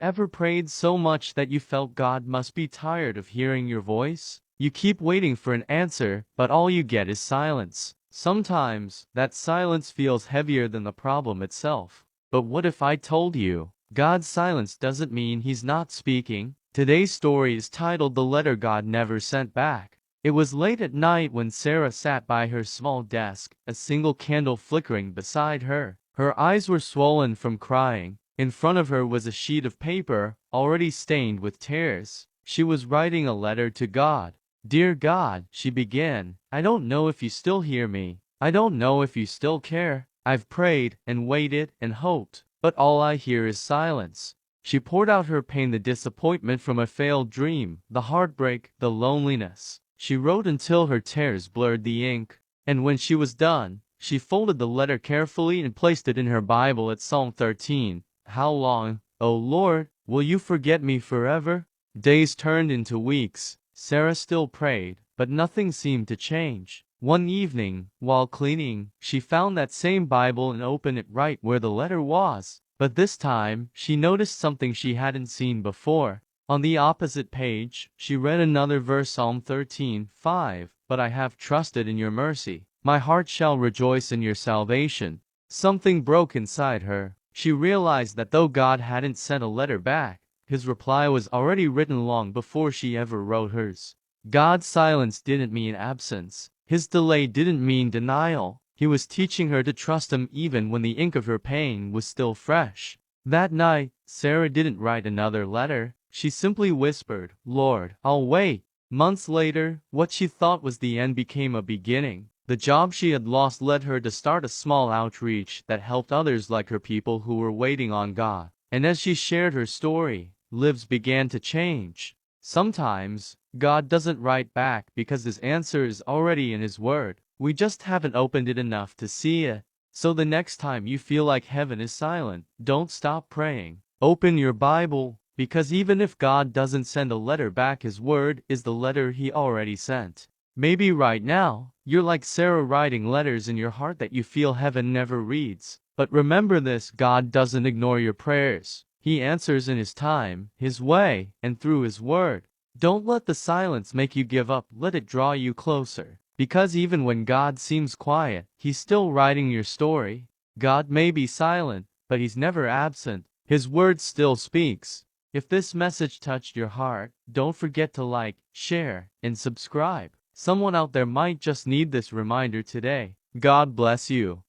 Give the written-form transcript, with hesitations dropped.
Ever prayed so much that you felt God must be tired of hearing your voice? You keep waiting for an answer, but all you get is silence. Sometimes, that silence feels heavier than the problem itself. But what if I told you, God's silence doesn't mean He's not speaking? Today's story is titled The Letter God Never Sent Back. It was late at night when Sarah sat by her small desk, a single candle flickering beside her. Her eyes were swollen from crying. In front of her was a sheet of paper, already stained with tears. She was writing a letter to God. "Dear God," she began, "I don't know if you still hear me. I don't know if you still care. I've prayed, and waited, and hoped, but all I hear is silence." She poured out her pain, the disappointment from a failed dream, the heartbreak, the loneliness. She wrote until her tears blurred the ink. And when she was done, she folded the letter carefully and placed it in her Bible at Psalm 13. "How long, O Lord, will you forget me forever?" Days turned into weeks. Sarah still prayed, but nothing seemed to change. One evening, while cleaning, she found that same Bible and opened it right where the letter was. But this time, she noticed something she hadn't seen before. On the opposite page, she read another verse, Psalm 13:5. "But I have trusted in your mercy. My heart shall rejoice in your salvation." Something broke inside her. She realized that though God hadn't sent a letter back, His reply was already written long before she ever wrote hers. God's silence didn't mean absence. His delay didn't mean denial. He was teaching her to trust Him even when the ink of her pain was still fresh. That night, Sarah didn't write another letter. She simply whispered, "Lord, I'll wait." Months later, what she thought was the end became a beginning. The job she had lost led her to start a small outreach that helped others like her, people who were waiting on God. And as she shared her story, lives began to change. Sometimes, God doesn't write back because His answer is already in His Word. We just haven't opened it enough to see it. So the next time you feel like heaven is silent, don't stop praying. Open your Bible, because even if God doesn't send a letter back, His Word is the letter He already sent. Maybe right now, you're like Sarah, writing letters in your heart that you feel heaven never reads. But remember this: God doesn't ignore your prayers. He answers in His time, His way, and through His Word. Don't let the silence make you give up. Let it draw you closer. Because even when God seems quiet, He's still writing your story. God may be silent, but He's never absent. His Word still speaks. If this message touched your heart, don't forget to like, share, and subscribe. Someone out there might just need this reminder today. God bless you.